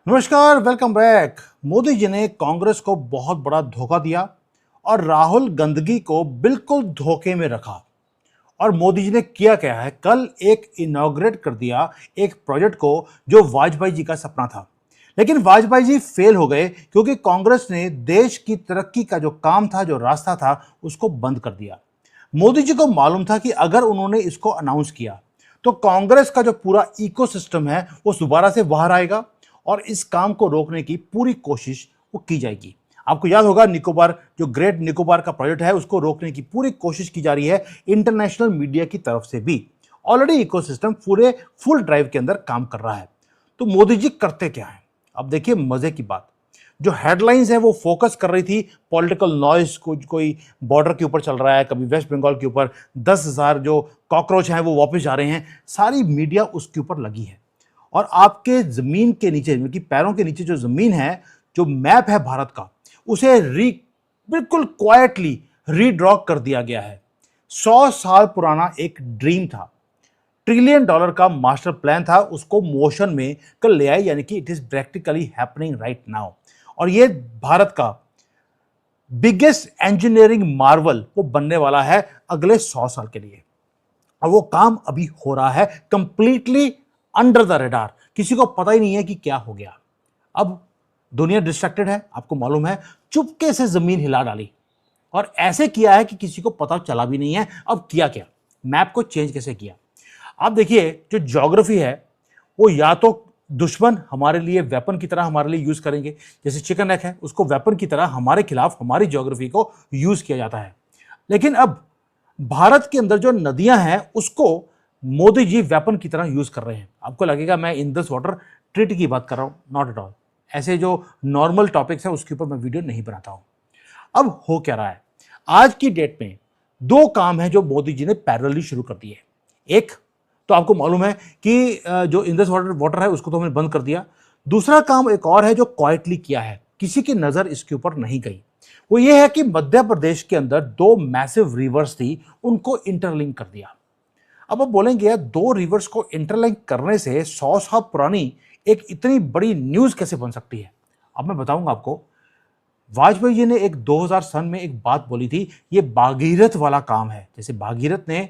नमस्कार, welcome back. Modi ji ने कांग्रेस को बहुत बड़ा धोखा दिया और राहुल गांधी को बिल्कुल धोखे में रखा। और मोदी जी ने किया क्या है, कल एक इनॉग्रेट कर दिया एक प्रोजेक्ट को जो वाजपेयी जी का सपना था। लेकिन वाजपेयी जी फेल हो गए क्योंकि कांग्रेस ने देश की तरक्की का जो काम था, जो रास्ता था, उसको बंद कर दिया। मोदी जी को मालूम था कि अगर उन्होंने इसको अनाउंस किया तो कांग्रेस का जो पूरा इकोसिस्टम है वो दोबारा से बाहर आएगा और इस काम को रोकने की पूरी कोशिश वो की जाएगी। आपको याद होगा, निकोबार जो ग्रेट निकोबार का प्रोजेक्ट है उसको रोकने की पूरी कोशिश की जा रही है इंटरनेशनल मीडिया की तरफ से भी। ऑलरेडी इकोसिस्टम पूरे फुल ड्राइव के अंदर काम कर रहा है। तो मोदी जी करते क्या है, अब देखिए मजे की बात। जो हेडलाइंस है वो फोकस कर रही थी पॉलिटिकल नॉइस, कोई बॉर्डर के ऊपर चल रहा है, कभी वेस्ट बंगाल के ऊपर 10,000 जो कॉकरोच हैं वो वापस जा रहे हैं, सारी मीडिया उसके ऊपर लगी है। और आपके जमीन के नीचे, मतलब पैरों के नीचे जो जमीन है, जो मैप है भारत का, उसे बिल्कुल क्वाइटली रीड्रॉ कर दिया गया है। 100 साल पुराना एक ड्रीम था, ट्रिलियन डॉलर का मास्टर प्लान था, उसको मोशन में कर ले आए, यानी कि it is practically happening right now. और ये भारत का बिगेस्ट इंजीनियरिंग मार्वल वो बनने वाला है अगले 100 साल के लिए। और वो काम अभी हो रहा है कंप्लीटली अंडर द रेडार, किसी को पता ही नहीं है कि क्या हो गया। अब दुनिया डिस्ट्रैक्टेड है, आपको मालूम है, चुपके से जमीन हिला डाली और ऐसे किया है कि किसी को पता चला भी नहीं है। अब किया क्या, मैप को चेंज कैसे किया। आप देखिए, जो ज्योग्राफी है वो या तो दुश्मन हमारे लिए वेपन की तरह हमारे लिए यूज करेंगे, जैसे चिकन नेक है, उसको वेपन की तरह हमारे खिलाफ हमारी ज्योग्राफी को यूज किया जाता है। लेकिन अब भारत के अंदर जो नदियां हैं उसको मोदी जी वेपन की तरह यूज कर रहे हैं। आपको लगेगा मैं इंडस वाटर ट्रीटी की बात कर रहा हूं, नॉट एट ऑल। ऐसे जो नॉर्मल टॉपिक्स हैं उसके ऊपर मैं वीडियो नहीं बनाता हूं। अब हो क्या रहा है, आज की डेट में दो काम है जो मोदी जी ने पैरेलली शुरू कर दिए। एक तो आपको मालूम है कि जो इंडस वाटर है उसको तो हमने बंद कर दिया। दूसरा काम एक और है जो क्वाइटली किया है, किसी की नजर इसके ऊपर नहीं गई। वो ये है कि मध्य प्रदेश के अंदर दो मैसिव रिवर्स थी, उनको इंटरलिंक कर दिया। अब आप बोलेंगे यार, दो रिवर्स को इंटरलिंक करने से 100 साल पुरानी एक इतनी बड़ी न्यूज कैसे बन सकती है। अब मैं बताऊंगा आपको। वाजपेयी जी ने एक 2000 सन में एक बात बोली थी, ये भागीरथ वाला काम है। जैसे भागीरथ ने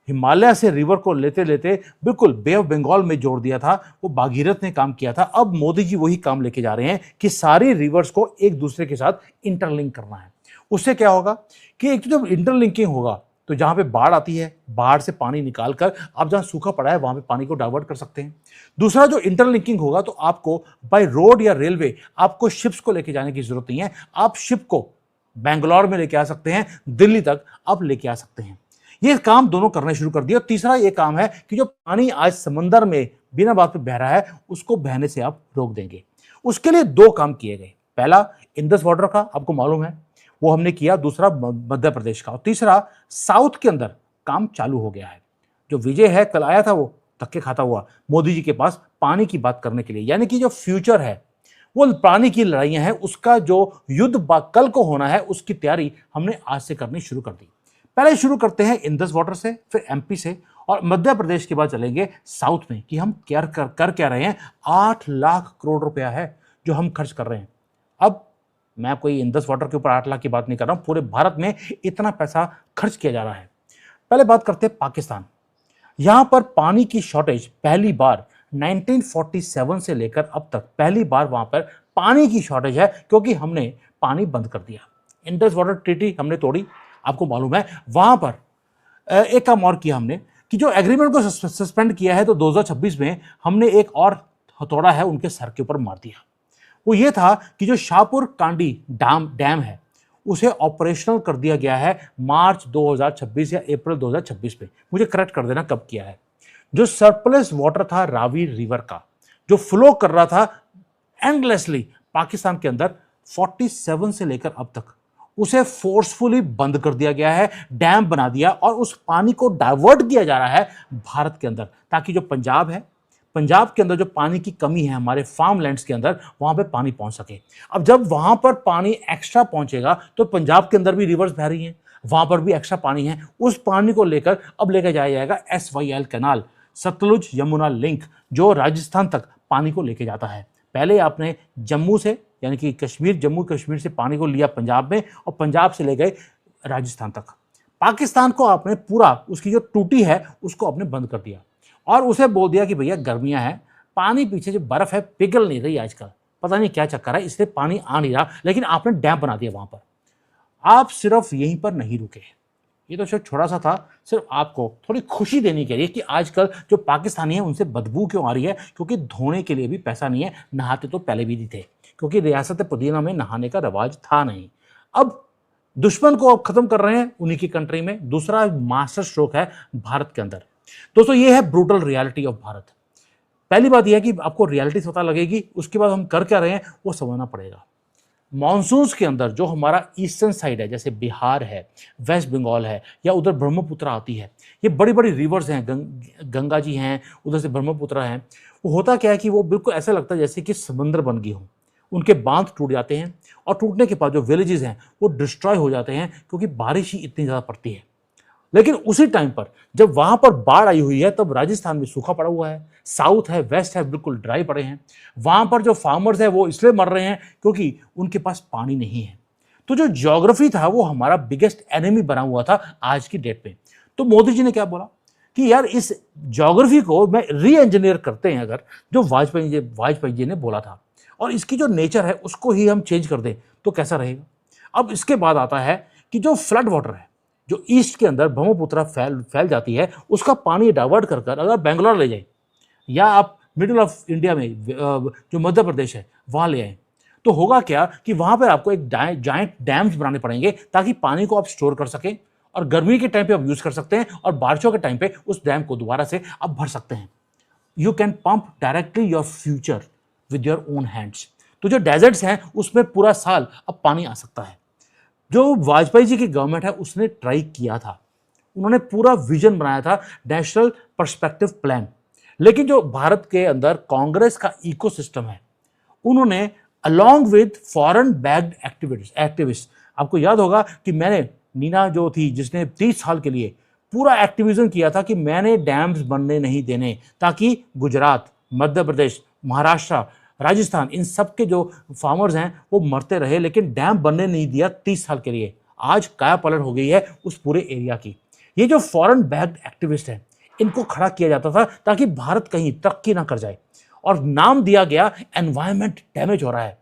हिमालय से रिवर को लेते लेते बिल्कुल बे ऑफ बंगाल में जोड़ दिया था, वो भागीरथ ने काम किया था। अब मोदी जी वही काम लेके जा रहे हैं कि सारी रिवर्स को एक दूसरे के साथ इंटरलिंक करना है। उससे क्या होगा कि एक तो जब इंटरलिंकिंग होगा तो जहां पे बाढ़ आती है, बाढ़ से पानी निकालकर आप जहां सूखा पड़ा है वहां पे पानी को डाइवर्ट कर सकते हैं। दूसरा, जो इंटरलिंकिंग होगा तो आपको बाय रोड या रेलवे आपको शिप्स को लेके जाने की जरूरत नहीं है। आप शिप को बैंगलोर में लेके आ सकते हैं, दिल्ली तक आप लेके आ सकते हैं। ये काम दोनों करने शुरू कर दिया। तीसरा ये काम है कि जो पानी आज समंदर में बिना बात पे बह रहा है उसको बहने से आप रोक देंगे। उसके लिए दो काम किए गए। पहला, इंडस वाटर का आपको मालूम है वो हमने किया। दूसरा, मध्य प्रदेश का। और तीसरा, साउथ के अंदर काम चालू हो गया है। जो विजय है कल आया था वो धक्के खाता हुआ मोदी जी के पास पानी की बात करने के लिए, यानी कि जो फ्यूचर है वो पानी की लड़ाइयां हैं, उसका जो युद्ध कल को होना है उसकी तैयारी हमने आज से करनी शुरू कर दी। पहले शुरू करते हैं इंडस वाटर से, फिर एमपी से, और मध्य प्रदेश के बाद चलेंगे साउथ में कि हम कर क्या रहे हैं। 8 लाख करोड़ रुपया है जो हम खर्च कर रहे हैं। अब मैं कोई इंडस वाटर के ऊपर 8 लाख की बात नहीं कर रहा हूं, पूरे भारत में इतना पैसा खर्च किया जा रहा है। पहले बात करते हैं पाकिस्तान। यहां पर पानी की शॉर्टेज पहली बार 1947 से लेकर अब तक पहली बार वहां पर पानी की शॉर्टेज है, क्योंकि हमने पानी बंद कर दिया। इंडस वाटर ट्रीटी हमने तोड़ी, आपको मालूम है। वहां पर एक काम और किया हमने कि जो एग्रीमेंट को सस्पेंड किया है तो 2026 में हमने एक और हथौड़ा है उनके सर के ऊपर मार दिया। वो ये था कि जो शाहपुर कांडी डैम है उसे ऑपरेशनल कर दिया गया है मार्च 2026 या अप्रैल 2026 में। मुझे करेक्ट कर देना कब किया है। जो सरप्लस वाटर था रावी रिवर का, जो फ्लो कर रहा था एंडलेसली पाकिस्तान के अंदर 47 से लेकर अब तक, उसे फोर्सफुली बंद कर दिया गया है, डैम बना दिया और उस पानी को डाइवर्ट किया जा रहा है भारत के अंदर, ताकि जो पंजाब है, पंजाब के अंदर जो पानी की कमी है हमारे फार्म लैंड्स के अंदर, वहां पे पानी पहुंच सके। अब जब वहां पर पानी एक्स्ट्रा पहुंचेगा तो पंजाब के अंदर भी रिवर्स बह रही हैं, वहां पर भी एक्स्ट्रा पानी है, उस पानी को लेकर अब लेकर जाया जाएगा SYL canal, Sutlej Yamuna link, जो राजस्थान तक पानी को लेके जाता है। पहले आपने जम्मू से, यानी कि कश्मीर, जम्मू कश्मीर से पानी को लिया पंजाब में और पंजाब से ले गए राजस्थान तक। पाकिस्तान को आपने पूरा, उसकी जो टूटी है उसको आपने बंद कर दिया और उसे बोल दिया कि भैया गर्मियां हैं, पानी पीछे जो बर्फ है पिघल नहीं रही आजकल, पता नहीं क्या चक्कर है, इसलिए पानी आ नहीं रहा, लेकिन आपने डैम बना दिया वहां पर। आप सिर्फ यहीं पर नहीं रुके, ये तो सिर्फ छोटा सा था, सिर्फ आपको थोड़ी खुशी देने के लिए कि आजकल जो पाकिस्तानी है उनसे बदबू क्यों आ रही है, क्योंकि धोने के लिए भी पैसा नहीं है, नहाते तो पहले भी नहीं थे, क्योंकि रियासत पुदीना में नहाने का रवाज था नहीं। अब दुश्मन को अब खत्म कर रहे हैं उन्हीं की कंट्री में। दूसरा मास्टर स्ट्रोक है भारत के अंदर। दोस्तों ये है ब्रूटल रियलिटी ऑफ भारत। पहली बात यह है कि आपको रियलिटी पता लगेगी, उसके बाद हम कर क्या रहे हैं वो समझना पड़ेगा। मानसून्स के अंदर जो हमारा ईस्टर्न साइड है, जैसे बिहार है, वेस्ट बंगाल है, या उधर ब्रह्मपुत्र आती है, ये बड़ी बड़ी रिवर्स हैं, गंगा जी हैं, उधर से ब्रह्मपुत्र हैं। वो होता क्या है कि वो बिल्कुल ऐसा लगता है जैसे कि समंदर बन गई हो, उनके बांध टूट जाते हैं और टूटने के बाद जो विलेजेस हैं वो डिस्ट्रॉय हो जाते हैं, क्योंकि बारिश ही इतनी ज़्यादा पड़ती है। लेकिन उसी टाइम पर जब वहां पर बाढ़ आई हुई है, तब राजस्थान में सूखा पड़ा हुआ है, साउथ है, वेस्ट है, बिल्कुल ड्राई पड़े हैं। वहां पर जो फार्मर्स है वो इसलिए मर रहे हैं क्योंकि उनके पास पानी नहीं है। तो जो ज्योग्राफी था वो हमारा बिगेस्ट एनिमी बना हुआ था आज की डेट में। तो मोदी जी ने क्या बोला कि यार इस ज्योग्राफी को मैं री इंजीनियर करते हैं, अगर जो वाजपेयी जी ने बोला था, और इसकी जो नेचर है उसको ही हम चेंज कर दें तो कैसा रहेगा। अब इसके बाद आता है कि जो फ्लड वाटर है, जो ईस्ट के अंदर ब्रह्मपुत्र फैल जाती है, उसका पानी डाइवर्ट कर अगर बेंगलोर ले जाए, या आप मिडिल ऑफ इंडिया में जो मध्य प्रदेश है वहाँ ले आए, तो होगा क्या कि वहाँ पर आपको एक जाइंट डैम्स बनाने पड़ेंगे ताकि पानी को आप स्टोर कर सकें और गर्मी के टाइम पे आप यूज़ कर सकते हैं और बारिशों के टाइम पे उस डैम को दोबारा से आप भर सकते हैं। You can pump directly your future with your own hands. तो जो डेजर्ट्स हैं उसमें पूरा साल अब पानी आ सकता है। जो वाजपेयी जी की गवर्नमेंट है उसने ट्राई किया था, उन्होंने पूरा विजन बनाया था, नेशनल पर्सपेक्टिव प्लान। लेकिन जो भारत के अंदर कांग्रेस का इकोसिस्टम है, उन्होंने along with foreign backed activist, आपको याद होगा कि मैंने, नीना जो थी जिसने 30 साल के लिए पूरा एक्टिविज्म किया था कि मैंने डैम्स बनने नहीं देने, ताकि गुजरात, मध्य प्रदेश, महाराष्ट्र, राजस्थान, इन सब के जो फार्मर्स हैं वो मरते रहे, लेकिन डैम बनने नहीं दिया 30 साल के लिए। आज काया पलट हो गई है उस पूरे एरिया की। ये जो फॉरेन बैक्ड एक्टिविस्ट हैं इनको खड़ा किया जाता था ताकि भारत कहीं तरक्की ना कर जाए, और नाम दिया गया एनवायरनमेंट डैमेज हो रहा है।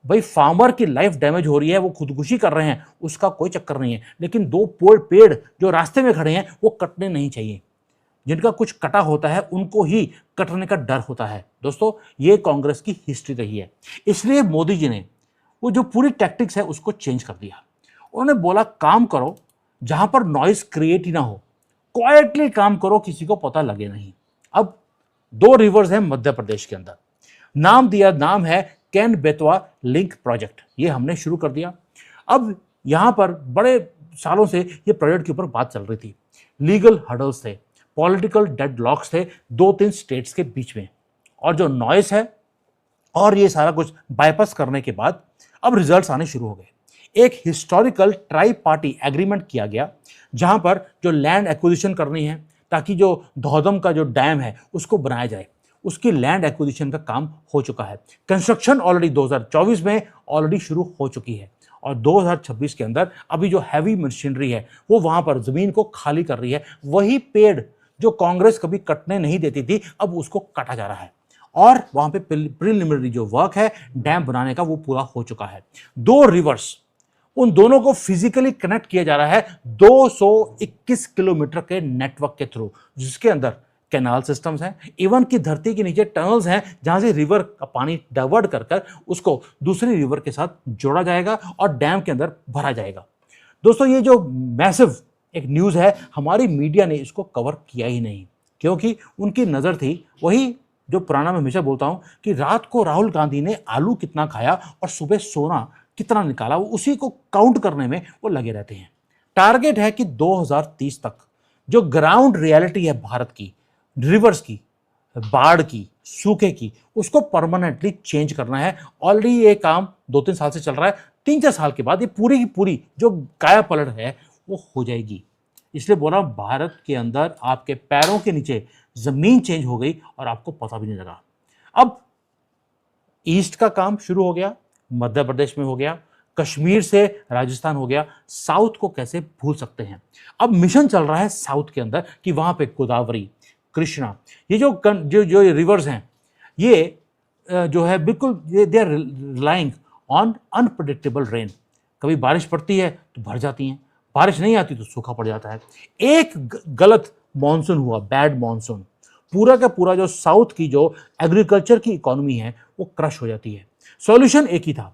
भाई फार्मर की लाइफ डैमेज हो रही है, वो खुदकुशी कर रहे हैं, उसका कोई चक्कर नहीं है, लेकिन दो पेड़ जो रास्ते में खड़े हैं वो कटने नहीं चाहिए। जिनका कुछ कटा होता है उनको ही कटने का डर होता है। दोस्तों ये कांग्रेस की हिस्ट्री रही है, इसलिए मोदी जी ने वो जो पूरी टैक्टिक्स है उसको चेंज कर दिया। उन्होंने बोला काम करो जहां पर नॉइस क्रिएट ही ना हो, क्वाइटली काम करो, किसी को पता लगे नहीं। अब 2 रिवर्स हैं मध्य प्रदेश के अंदर, नाम है कैन बेतवा लिंक प्रोजेक्ट, ये हमने शुरू कर दिया। अब यहां पर बड़े सालों से ये प्रोजेक्ट के ऊपर बात चल रही थी, लीगल हर्डल्स थे, पॉलिटिकल डेडलॉक्स थे 2-3 स्टेट्स के बीच में, और जो नॉइस है और ये सारा कुछ बाईपास करने के बाद अब रिजल्ट्स आने शुरू हो गए। एक हिस्टोरिकल ट्राई पार्टी एग्रीमेंट किया गया, जहां पर जो लैंड एक्विजिशन करनी है ताकि जो धौधम का जो डैम है उसको बनाया जाए, उसकी लैंड एक्विजिशन का काम हो चुका है। कंस्ट्रक्शन ऑलरेडी 2024 में ऑलरेडी शुरू हो चुकी है, और 2026 के अंदर अभी जो हैवी मशीनरी है वो वहां पर जमीन को खाली कर रही है। वही पेड़ जो कांग्रेस कभी कटने नहीं देती थी अब उसको काटा जा रहा है, और वहां पे प्रिलिमिनरी जो वर्क है डैम बनाने का वो पूरा हो चुका है। 2 रिवर्स, उन दोनों को फिजिकली कनेक्ट किया जा रहा है 221 किलोमीटर के नेटवर्क के थ्रू, जिसके अंदर कैनाल सिस्टम्स हैं, इवन की धरती के नीचे टनल्स हैं जहां से रिवर का पानी डाइवर्ट कर उसको दूसरी रिवर के साथ जोड़ा जाएगा और डैम के अंदर भरा जाएगा। दोस्तों ये जो मैसिव एक न्यूज़ है, हमारी मीडिया ने इसको कवर किया ही नहीं, क्योंकि उनकी नज़र थी वही जो पुराना मैं हमेशा बोलता हूं कि रात को राहुल गांधी ने आलू कितना खाया और सुबह सोना कितना निकाला, वो उसी को काउंट करने में वो लगे रहते हैं। टारगेट है कि 2030 तक जो ग्राउंड रियलिटी है भारत की, रिवर्स की, बाढ़ की, सूखे की, उसको परमानेंटली चेंज करना है। ऑलरेडी ये काम 2-3 साल से चल रहा है, 3-4 साल के बाद ये पूरी की पूरी जो काया पलट है वो हो जाएगी। इसलिए बोला भारत के अंदर आपके पैरों के नीचे जमीन चेंज हो गई और आपको पता भी नहीं लगा। अब ईस्ट का काम शुरू हो गया, मध्य प्रदेश में हो गया, कश्मीर से राजस्थान हो गया, साउथ को कैसे भूल सकते हैं। अब मिशन चल रहा है साउथ के अंदर कि वहां पे गोदावरी, कृष्णा, ये जो रिवर्स हैं, ये जो है बिल्कुल they are relying on unpredictable rain. कभी बारिश पड़ती है तो भर जाती हैं, बारिश नहीं आती तो सूखा पड़ जाता है। एक गलत मॉनसून हुआ, बैड मॉनसून, पूरा का पूरा जो साउथ की जो एग्रीकल्चर की इकोनॉमी है वो क्रश हो जाती है। सॉल्यूशन एक ही था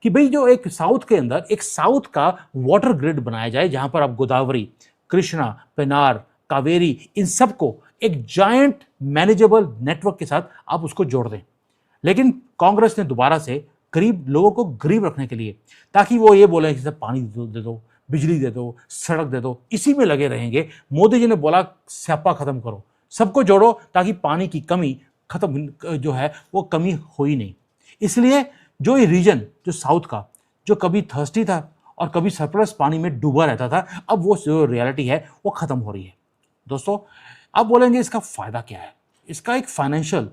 कि भाई जो एक साउथ के अंदर एक साउथ का वाटर ग्रिड बनाया जाए, जहां पर आप गोदावरी, कृष्णा, पेनार, कावेरी, इन सबको एक जायंट मैनेजेबल नेटवर्क के साथ आप उसको जोड़ दें। लेकिन कांग्रेस ने दोबारा से गरीब लोगों को गरीब रखने के लिए, ताकि वो ये बोले कि सब पानी दे दो, बिजली दे दो, सड़क दे दो, इसी में लगे रहेंगे। मोदी जी ने बोला स्यापा खत्म करो, सबको जोड़ो, ताकि पानी की कमी खत्म जो है वो कमी हो ही नहीं। इसलिए जो ये रीजन जो साउथ का, जो कभी थर्स्टी था और कभी सरप्लस पानी में डूबा रहता था, अब वो जो रियलिटी है वो खत्म हो रही है। दोस्तों, आप बोलेंगे इसका फायदा क्या है? इसका एक फाइनेंशियल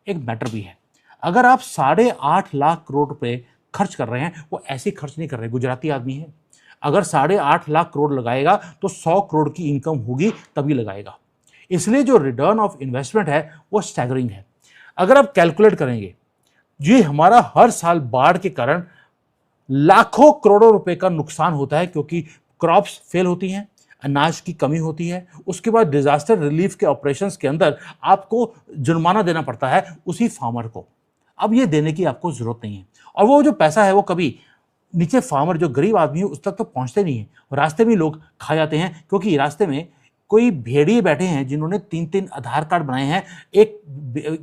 एक मैटर भी है। अगर आप 8.5 लाख रुपए खर्च कर रहे हैं, वो ऐसे खर्च नहीं कर रहे, गुजराती आदमी है। अगर 8.5 लाख लगाएगा तो 100 करोड़ की इनकम होगी तभी लगाएगा। इसलिए जो रिटर्न ऑफ इन्वेस्टमेंट है वो स्टैगरिंग है। अगर आप कैलकुलेट करेंगे, ये हमारा हर साल बाढ़ के कारण लाखों करोड़ों रुपए का नुकसान होता है, क्योंकि क्रॉप्स फेल होती हैं, अनाज की कमी होती है, उसके बाद डिजास्टर रिलीफ के ऑपरेशंस के अंदर आपको जुर्माना देना पड़ता है उसी फार्मर को। अब ये देने की आपको जरूरत नहीं है, और वो जो पैसा है वो कभी नीचे फार्मर जो गरीब आदमी है उस तक तो पहुंचते नहीं है, रास्ते में लोग खा जाते हैं, क्योंकि रास्ते में कोई भेड़िए बैठे हैं जिन्होंने 3-3 आधार कार्ड बनाए हैं। एक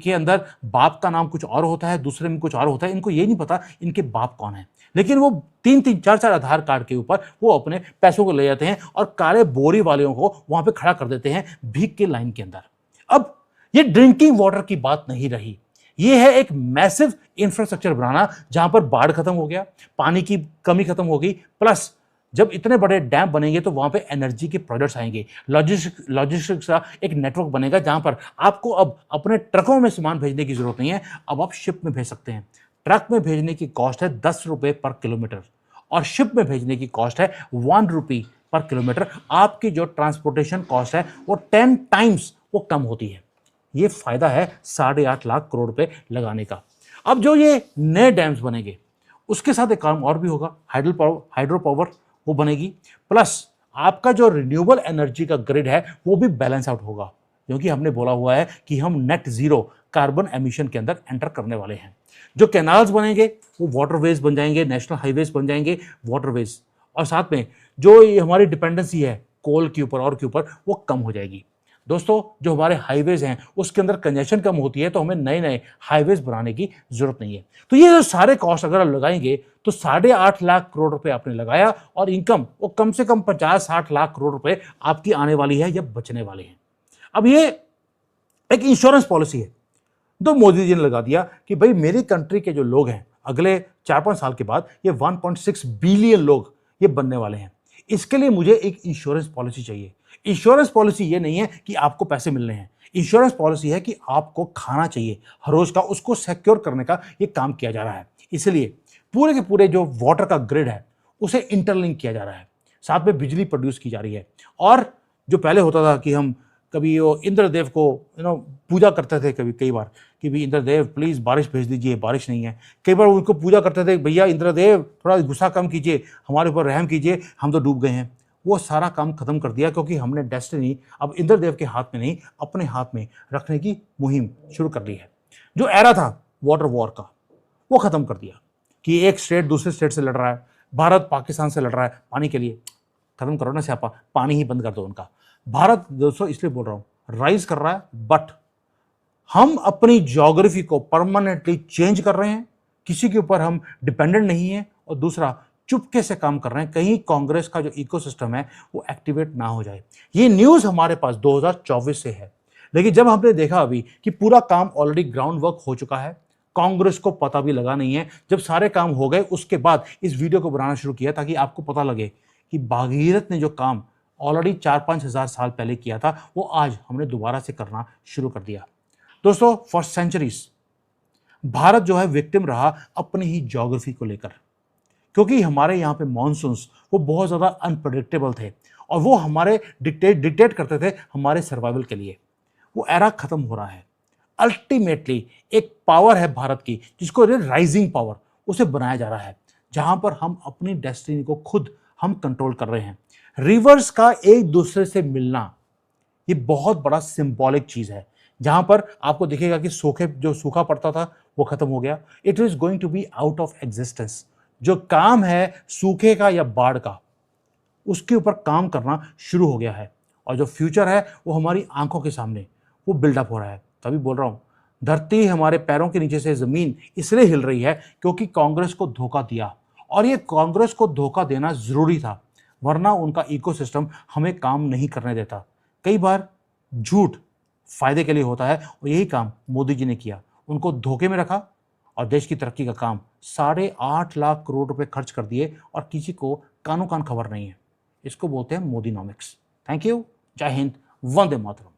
के अंदर बाप का नाम कुछ और होता है, दूसरे में कुछ और होता है, इनको ये नहीं पता इनके बाप कौन है, लेकिन वो 3-3 4-4 आधार कार्ड के ऊपर वो अपने पैसों को ले जाते हैं और काले बोरी वालों को वहां पे खड़ा कर देते हैं भीख के लाइन के अंदर। अब ये ड्रिंकिंग वाटर की बात नहीं रही, ये है एक मैसिव इंफ्रास्ट्रक्चर बनाना, जहां पर बाढ़ खत्म हो गया, पानी की कमी खत्म हो गई, प्लस जब इतने बड़े डैम बनेंगे तो वहां पे एनर्जी के प्रोजेक्ट्स आएंगे, लॉजिस्टिक्स का एक नेटवर्क बनेगा, जहां पर आपको अब अपने ट्रकों में सामान भेजने की जरूरत नहीं है, अब आप शिप में भेज सकते हैं। ट्रक में भेजने की कॉस्ट है 10 रुपए पर किलोमीटर, और शिप में भेजने की कॉस्ट है 1 रुपी पर किलोमीटर। आपकी जो ट्रांसपोर्टेशन कॉस्ट है वो 10 टाइम्स वो कम होती है। ये फायदा है 8.5 लाख करोड़ रुपए लगाने का। अब जो ये नए डैम्स बनेंगे उसके साथ एक काम और भी होगा, हाइड्रो पावर वो बनेगी, प्लस आपका जो रिन्यूएबल एनर्जी का ग्रिड है वो भी बैलेंस आउट होगा, क्योंकि हमने बोला हुआ है कि हम नेट जीरो कार्बन एमिशन के अंदर एंटर करने वाले हैं। जो कैनाल्स बनेंगे वो वाटरवेज बन जाएंगे, नेशनल हाईवेज बन जाएंगे, वाटरवेज, और साथ में जो ये हमारी डिपेंडेंसी है कोल के ऊपर और के ऊपर वो कम हो जाएगी। दोस्तों, जो हमारे हाईवेज हैं उसके अंदर कंजेशन कम होती है, तो हमें नए नए हाईवेज बनाने की जरूरत नहीं है। तो ये जो सारे कॉस्ट अगर आप लगाएंगे तो 8.5 लाख करोड़ रुपए आपने लगाया, और इनकम वो कम से कम 50-60 लाख करोड़ रुपए आपकी आने वाली है या बचने वाले हैं। अब ये एक इंश्योरेंस पॉलिसी है, तो मोदी जी ने लगा दिया कि भाई मेरी कंट्री के जो लोग हैं अगले 4-5 साल के बाद ये 1.6 बिलियन लोग ये बनने वाले हैं, इसके लिए मुझे एक इंश्योरेंस पॉलिसी चाहिए। इंश्योरेंस पॉलिसी ये नहीं है कि आपको पैसे मिलने हैं, इंश्योरेंस पॉलिसी है कि आपको खाना चाहिए हर रोज का, उसको सिक्योर करने का ये काम किया जा रहा है। इसलिए पूरे के पूरे जो वाटर का ग्रिड है उसे इंटरलिंक किया जा रहा है, साथ में बिजली प्रोड्यूस की जा रही है। और जो पहले होता था कि हम कभी वो इंद्रदेव को पूजा करते थे, कई बार कि भाई इंद्रदेव प्लीज बारिश भेज दीजिए, बारिश नहीं है। कई बार उनको पूजा करते थे, भैया इंद्रदेव थोड़ा गुस्सा कम कीजिए, हमारे ऊपर रहम कीजिए, हम तो डूब गए हैं। वो सारा काम खत्म कर दिया, क्योंकि हमने डेस्टिनी अब इंद्रदेव के हाथ में नहीं अपने हाथ में रखने की मुहिम शुरू कर ली है। जो एरा था वाटर वॉर का वो खत्म कर दिया कि एक स्टेट दूसरे स्टेट से लड़ रहा है, भारत पाकिस्तान से लड़ रहा है पानी के लिए, खत्म करो ना स्यापा, पानी ही बंद कर दो उनका। भारत दोस्तों इसलिए बोल रहा हूं राइज कर रहा है, बट हम अपनी ज्योग्राफी को परमानेंटली चेंज कर रहे हैं, किसी के ऊपर हम डिपेंडेंट नहीं है, और दूसरा चुपके से काम कर रहे हैं, कहीं कांग्रेस का जो इकोसिस्टम है वो एक्टिवेट ना हो जाए। ये न्यूज़ हमारे पास 2024 से है, लेकिन जब हमने देखा अभी कि पूरा काम ऑलरेडी ग्राउंड वर्क हो चुका है, कांग्रेस को पता भी लगा नहीं है। जब सारे काम हो गए उसके बाद इस वीडियो को बनाना शुरू किया, ताकि आपको पता लगे कि भागीरथ ने जो काम ऑलरेडी 4-5 हज़ार साल पहले किया था वो आज हमने दोबारा से करना शुरू कर दिया। दोस्तों, फॉर सेंचुरीज भारत जो है विक्टिम रहा अपनी ही ज्योग्राफी को लेकर, क्योंकि हमारे यहाँ पे मॉनसून्स वो बहुत ज़्यादा अनप्रडिक्टेबल थे और वो हमारे डिक्टेट करते थे हमारे सर्वाइवल के लिए। वो एरा खत्म हो रहा है। अल्टीमेटली एक पावर है भारत की जिसको राइजिंग पावर, उसे बनाया जा रहा है, जहां पर हम अपनी डेस्टिनी को खुद हम कंट्रोल कर रहे हैं। रिवर्स का एक दूसरे से मिलना ये बहुत बड़ा सिंबॉलिक चीज है, जहां पर आपको दिखेगा कि सूखा पड़ता था वो खत्म हो गया। It is going to be out of existence. जो काम है सूखे का या बाढ़ का, उसके ऊपर काम करना शुरू हो गया है और जो फ्यूचर है वो हमारी आंखों के सामने वो बिल्डअप हो रहा है। तभी बोल रहा हूं, धरती हमारे पैरों के नीचे से जमीन इसलिए हिल रही है क्योंकि कांग्रेस को धोखा दिया, और ये कांग्रेस को धोखा देना जरूरी था, वरना उनका इकोसिस्टम हमें काम नहीं करने देता। कई बार झूठ फायदे के लिए होता है और यही काम मोदी जी ने किया, उनको धोखे में रखा और देश की तरक्की का काम 8.5 लाख करोड़ रुपए खर्च कर दिए और किसी को कानो कान खबर नहीं है। इसको बोलते हैं मोदीनॉमिक्स। Thank you. जय हिंद। वंदे मातरम।